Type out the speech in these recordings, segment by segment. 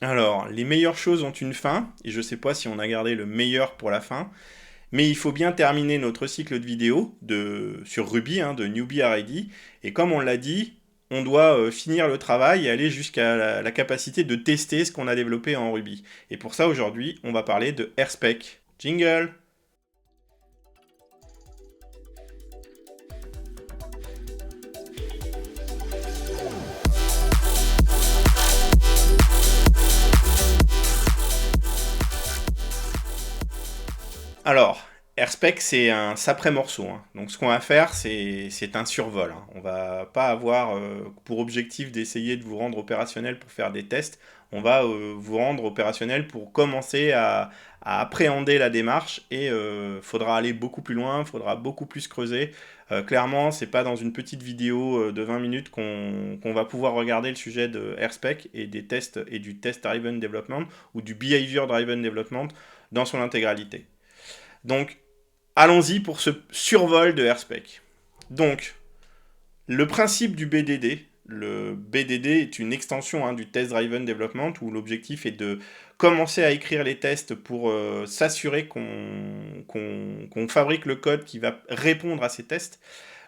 Alors, les meilleures choses ont une fin, et je ne sais pas si on a gardé le meilleur pour la fin, mais il faut bien terminer notre cycle de vidéos sur Ruby, hein, de Newbie à Ready, et comme on l'a dit, on doit finir le travail et aller jusqu'à la capacité de tester ce qu'on a développé en Ruby. Et pour ça, aujourd'hui, on va parler de AirSpec. Jingle! Alors, AirSpec, c'est un sacré morceau, hein. Donc, ce qu'on va faire, c'est un survol, hein. On va pas avoir pour objectif d'essayer de vous rendre opérationnel pour faire des tests. On va vous rendre opérationnel pour commencer à appréhender la démarche et faudra aller beaucoup plus loin, faudra beaucoup plus creuser. Clairement, c'est pas dans une petite vidéo de 20 minutes qu'on va pouvoir regarder le sujet de AirSpec et des tests et du test driven development ou du behavior driven development dans son intégralité. Donc, allons-y pour ce survol de AirSpec. Donc, le principe du BDD, le BDD est une extension, hein, du Test Driven Development où l'objectif est de commencer à écrire les tests pour s'assurer qu'on fabrique le code qui va répondre à ces tests.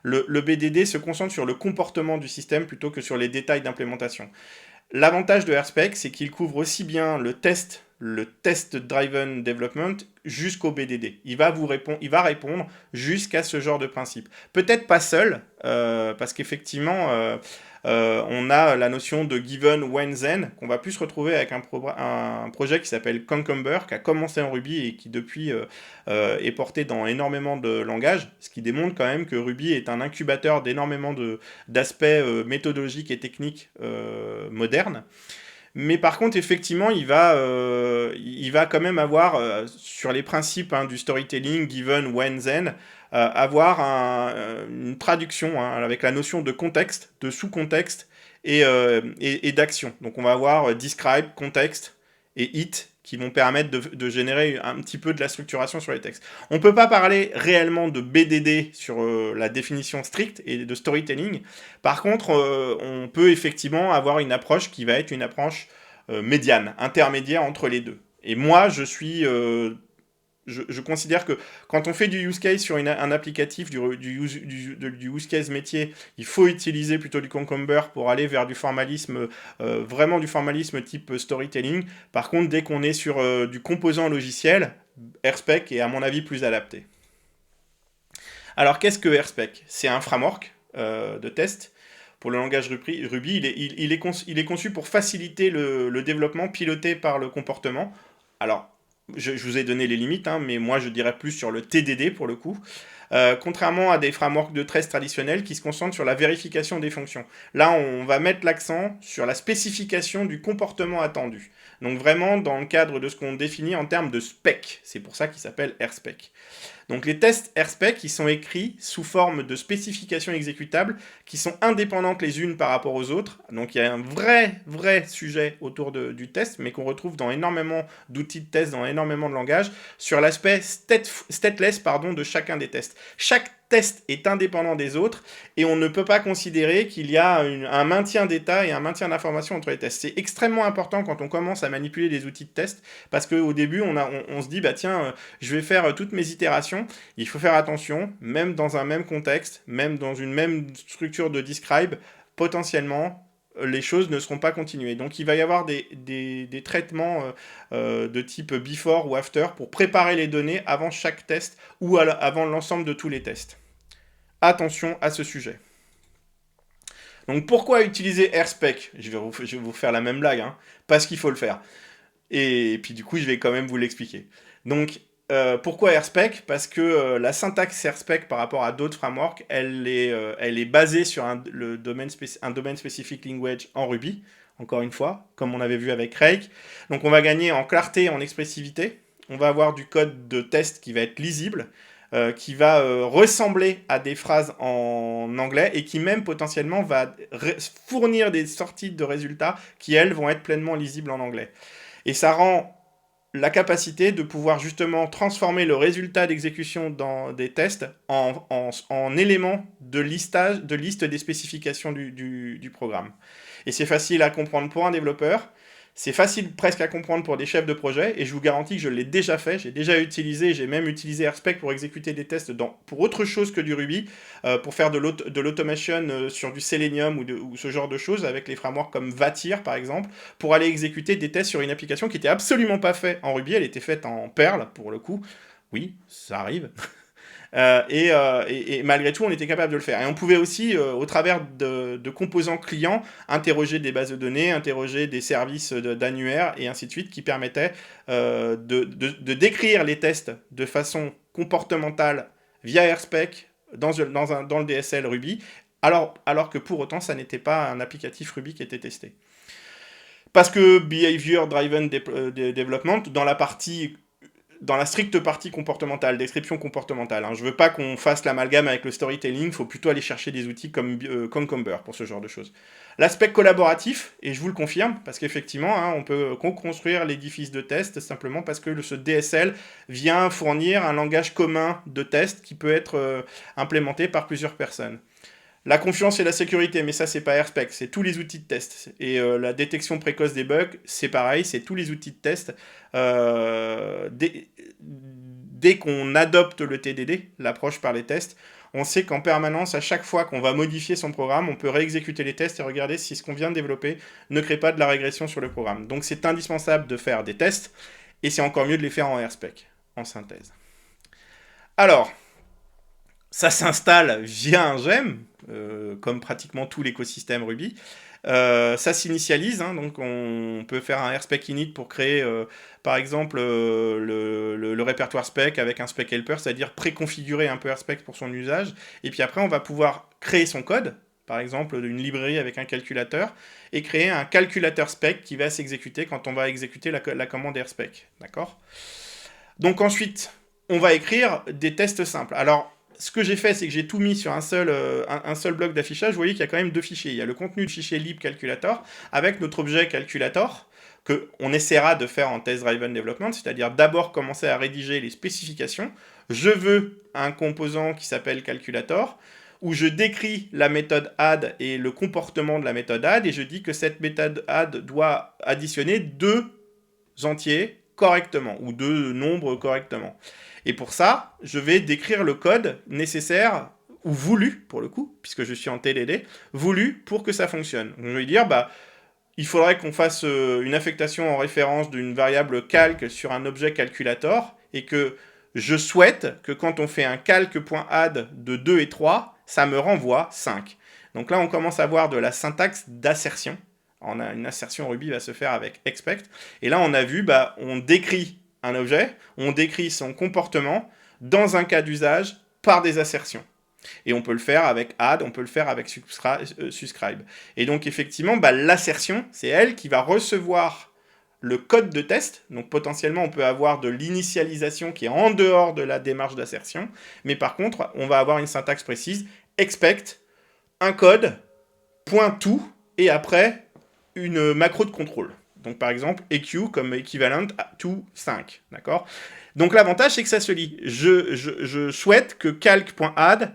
Le BDD se concentre sur le comportement du système plutôt que sur les détails d'implémentation. L'avantage de AirSpec, c'est qu'il couvre aussi bien le test driven development jusqu'au BDD. Il va répondre jusqu'à ce genre de principe. Peut-être pas seul, parce qu'effectivement, on a la notion de given when then qu'on va plus retrouver avec un projet qui s'appelle Concumber, qui a commencé en Ruby et qui depuis est porté dans énormément de langages, ce qui démontre quand même que Ruby est un incubateur d'énormément d'aspects méthodologiques et techniques modernes. Mais par contre, effectivement, il va quand même avoir, sur les principes, hein, du storytelling, given, when, then, avoir une traduction, hein, avec la notion de contexte, de sous-contexte et d'action. Donc on va avoir describe, contexte et it qui vont permettre de générer un petit peu de la structuration sur les textes. On ne peut pas parler réellement de BDD sur la définition stricte et de storytelling. Par contre, on peut effectivement avoir une approche qui va être une approche médiane, intermédiaire entre les deux. Et moi, je considère que quand on fait du use case sur un applicatif, du use case métier, il faut utiliser plutôt du Concumber pour aller vers du formalisme, vraiment du formalisme type storytelling. Par contre, dès qu'on est sur du composant logiciel, AirSpec est à mon avis plus adapté. Alors, qu'est-ce que AirSpec? C'est un framework de test pour le langage Ruby. Il est conçu pour faciliter le développement piloté par le comportement. Alors, je vous ai donné les limites, hein, mais moi je dirais plus sur le TDD pour le coup. Contrairement à des frameworks de test traditionnels qui se concentrent sur la vérification des fonctions. Là, on va mettre l'accent sur la spécification du comportement attendu. Donc vraiment dans le cadre de ce qu'on définit en termes de spec. C'est pour ça qu'il s'appelle AirSpec. Donc les tests AirSpec, ils sont écrits sous forme de spécifications exécutables qui sont indépendantes les unes par rapport aux autres. Donc il y a un vrai sujet autour du test, mais qu'on retrouve dans énormément d'outils de test, dans énormément de langages, sur l'aspect stateless, de chacun des tests. Chaque test est indépendant des autres et on ne peut pas considérer qu'il y a un maintien d'état et un maintien d'information entre les tests. C'est extrêmement important quand on commence à manipuler des outils de test parce qu'au début on se dit bah tiens, je vais faire toutes mes itérations. Il faut faire attention, même dans un même contexte, même dans une même structure de describe, potentiellement les choses ne seront pas continuées. Donc il va y avoir des traitements de type before ou after pour préparer les données avant chaque test ou avant l'ensemble de tous les tests. Attention à ce sujet. Donc pourquoi utiliser AirSpec? Je vais vous faire la même blague, hein, parce qu'il faut le faire. Et puis du coup, je vais quand même vous l'expliquer. Donc pourquoi AirSpec? Parce que la syntaxe AirSpec par rapport à d'autres frameworks, elle est basée sur un domaine spécifique language en Ruby, encore une fois, comme on avait vu avec Rake. Donc on va gagner en clarté, en expressivité. On va avoir du code de test qui va être lisible, qui va ressembler à des phrases en anglais et qui même potentiellement va fournir des sorties de résultats qui, elles, vont être pleinement lisibles en anglais. Et ça rend la capacité de pouvoir justement transformer le résultat d'exécution dans des tests en élément de listage, de liste des spécifications du programme. Et c'est facile à comprendre pour un développeur, C'est facile presque à comprendre pour des chefs de projet, et je vous garantis que je l'ai déjà fait, j'ai déjà utilisé, j'ai même utilisé AirSpec pour exécuter des tests pour autre chose que du Ruby, pour faire de l'automation sur du Selenium ou ce genre de choses, avec les frameworks comme Vatir par exemple, pour aller exécuter des tests sur une application qui était absolument pas faite en Ruby, elle était faite en Perl pour le coup. Oui, ça arrive. Et malgré tout, on était capable de le faire. Et on pouvait aussi, au travers de composants clients, interroger des bases de données, interroger des services d'annuaire, et ainsi de suite, qui permettaient de décrire les tests de façon comportementale via AirSpec dans le DSL Ruby, alors que pour autant, ça n'était pas un applicatif Ruby qui était testé. Parce que Behavior Driven Development, dans la stricte partie comportementale, description comportementale. Hein. Je veux pas qu'on fasse l'amalgame avec le storytelling, il faut plutôt aller chercher des outils comme Concomber pour ce genre de choses. L'aspect collaboratif, et je vous le confirme, parce qu'effectivement, hein, on peut construire l'édifice de test simplement parce que ce DSL vient fournir un langage commun de test qui peut être implémenté par plusieurs personnes. La confiance et la sécurité, mais ça c'est pas AirSpec, c'est tous les outils de test. Et la détection précoce des bugs, c'est pareil, c'est tous les outils de test. Dès qu'on adopte le TDD, l'approche par les tests, on sait qu'en permanence, à chaque fois qu'on va modifier son programme, on peut réexécuter les tests et regarder si ce qu'on vient de développer ne crée pas de la régression sur le programme. Donc c'est indispensable de faire des tests, et c'est encore mieux de les faire en AirSpec, en synthèse. Alors, ça s'installe via un gem, comme pratiquement tout l'écosystème Ruby. Ça s'initialise, hein, donc on peut faire un AirSpec init pour créer, par exemple, le répertoire spec avec un spec helper, c'est-à-dire préconfigurer un peu AirSpec pour son usage. Et puis après, on va pouvoir créer son code, par exemple, une librairie avec un calculateur, et créer un calculateur spec qui va s'exécuter quand on va exécuter la commande AirSpec. D'accord ? Donc ensuite, on va écrire des tests simples. Alors, ce que j'ai fait, c'est que j'ai tout mis sur un seul bloc d'affichage. Vous voyez qu'il y a quand même deux fichiers. Il y a le contenu du fichier lib calculator avec notre objet calculator qu'on essaiera de faire en test-driven development, c'est-à-dire d'abord commencer à rédiger les spécifications. Je veux un composant qui s'appelle calculator, où je décris la méthode add et le comportement de la méthode add, et je dis que cette méthode add doit additionner deux entiers correctement, ou deux nombres correctement. Et pour ça, je vais décrire le code nécessaire, ou voulu, pour le coup, puisque je suis en TDD, voulu pour que ça fonctionne. Donc, je vais dire, il faudrait qu'on fasse une affectation en référence d'une variable calc sur un objet calculator, et que je souhaite que quand on fait un calc.add de 2 et 3, ça me renvoie 5. Donc là, on commence à voir de la syntaxe d'assertion. Une assertion Ruby va se faire avec expect. Et là, on a vu, on décrit un objet, on décrit son comportement dans un cas d'usage par des assertions. Et on peut le faire avec add, on peut le faire avec subscribe. Et donc, effectivement, l'assertion, c'est elle qui va recevoir le code de test. Donc, potentiellement, on peut avoir de l'initialisation qui est en dehors de la démarche d'assertion. Mais par contre, on va avoir une syntaxe précise. Expect, un code, point tout, et après, une macro de contrôle. Donc par exemple, EQ comme équivalent to 5. D'accord ? Donc l'avantage, c'est que ça se lit. Je souhaite que calc.add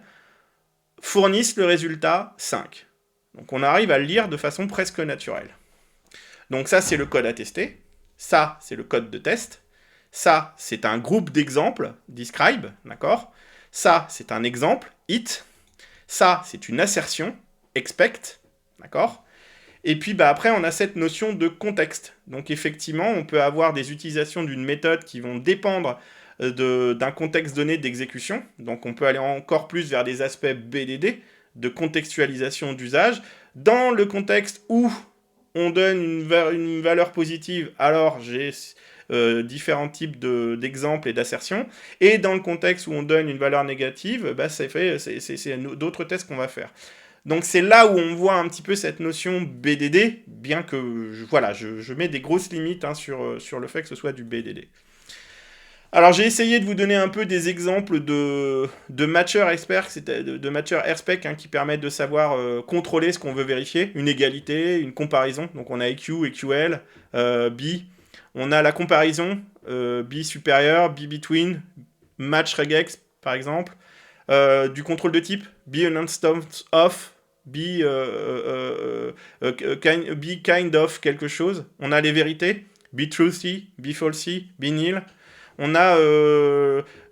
fournisse le résultat 5. Donc on arrive à le lire de façon presque naturelle. Donc ça, c'est le code à tester. Ça, c'est le code de test. Ça, c'est un groupe d'exemples, describe, d'accord ? Ça, c'est un exemple, it. Ça, c'est une assertion, expect, d'accord ? Et puis après, on a cette notion de contexte. Donc effectivement, on peut avoir des utilisations d'une méthode qui vont dépendre d'un contexte donné d'exécution. Donc on peut aller encore plus vers des aspects BDD, de contextualisation d'usage. Dans le contexte où on donne une valeur positive, alors j'ai différents types d'exemples et d'assertions. Et dans le contexte où on donne une valeur négative, c'est d'autres tests qu'on va faire. Donc c'est là où on voit un petit peu cette notion BDD, bien que je mets des grosses limites sur le fait que ce soit du BDD. Alors j'ai essayé de vous donner un peu des exemples de matchers AirSpec qui permettent de savoir contrôler ce qu'on veut vérifier, une égalité, une comparaison. Donc on a EQ, EQL, B. On a la comparaison, B supérieur, B between, match regex par exemple. Du contrôle de type, be an instance of, be kind of quelque chose. On a les vérités, be truthy, be falsy, be nil. On a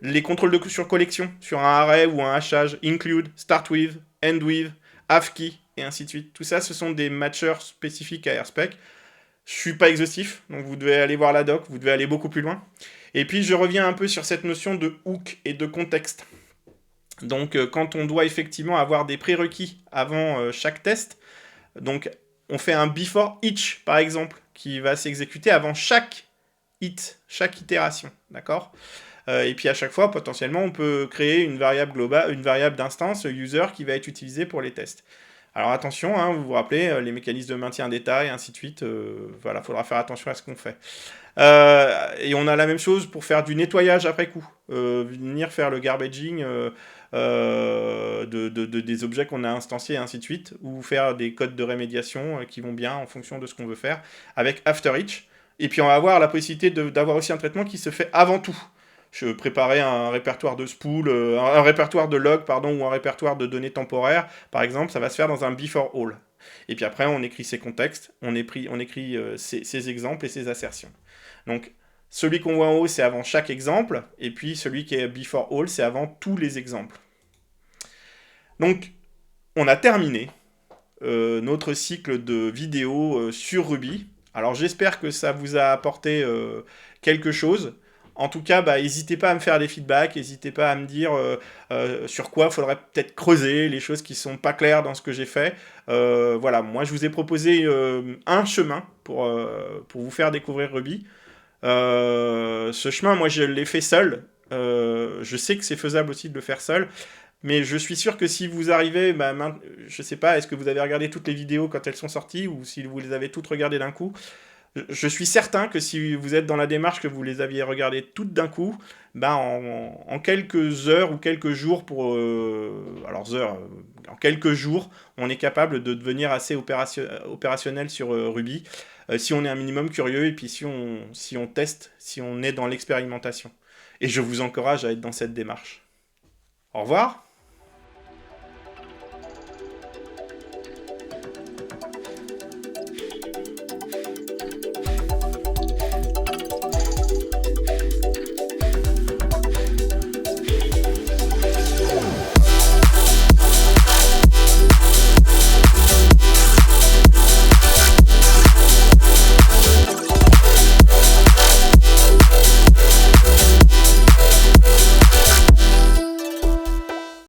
les contrôles sur collection, sur un array ou un hachage, include, start with, end with, have key, et ainsi de suite. Tout ça, ce sont des matchers spécifiques à AirSpec. Je suis pas exhaustif, donc vous devez aller voir la doc, vous devez aller beaucoup plus loin. Et puis je reviens un peu sur cette notion de hook et de contexte. Donc quand on doit effectivement avoir des prérequis avant chaque test, donc on fait un before each par exemple, qui va s'exécuter avant chaque hit, chaque itération, d'accord. Et puis à chaque fois, potentiellement, on peut créer une variable globale, une variable d'instance user qui va être utilisée pour les tests. Alors attention, hein, vous vous rappelez, les mécanismes de maintien d'état et ainsi de suite, voilà, il faudra faire attention à ce qu'on fait. Et on a la même chose pour faire du nettoyage après coup, venir faire le garbaging des objets qu'on a instanciés et ainsi de suite, ou faire des codes de rémédiation qui vont bien en fonction de ce qu'on veut faire, avec after each. Et puis on va avoir la possibilité d'avoir aussi un traitement qui se fait avant tout. Je préparais un répertoire de spool, un répertoire de log, pardon, ou un répertoire de données temporaires, par exemple, ça va se faire dans un before all. Et puis après, on écrit ses contextes, on écrit ses exemples et ses assertions. Donc, celui qu'on voit en haut, c'est avant chaque exemple, et puis celui qui est before all, c'est avant tous les exemples. Donc, on a terminé notre cycle de vidéos sur Ruby. Alors, j'espère que ça vous a apporté quelque chose. En tout cas, n'hésitez pas à me faire des feedbacks, n'hésitez pas à me dire sur quoi il faudrait peut-être creuser, les choses qui ne sont pas claires dans ce que j'ai fait. Voilà, moi je vous ai proposé un chemin pour vous faire découvrir Ruby. Ce chemin, moi je l'ai fait seul. Je sais que c'est faisable aussi de le faire seul. Mais je suis sûr que si vous arrivez, je sais pas, est-ce que vous avez regardé toutes les vidéos quand elles sont sorties ou si vous les avez toutes regardées d'un coup? Je suis certain que si vous êtes dans la démarche que vous les aviez regardées toutes d'un coup, en quelques heures ou quelques jours en quelques jours, on est capable de devenir assez opérationnel sur Ruby, si on est un minimum curieux et puis si on teste, si on est dans l'expérimentation. Et je vous encourage à être dans cette démarche. Au revoir.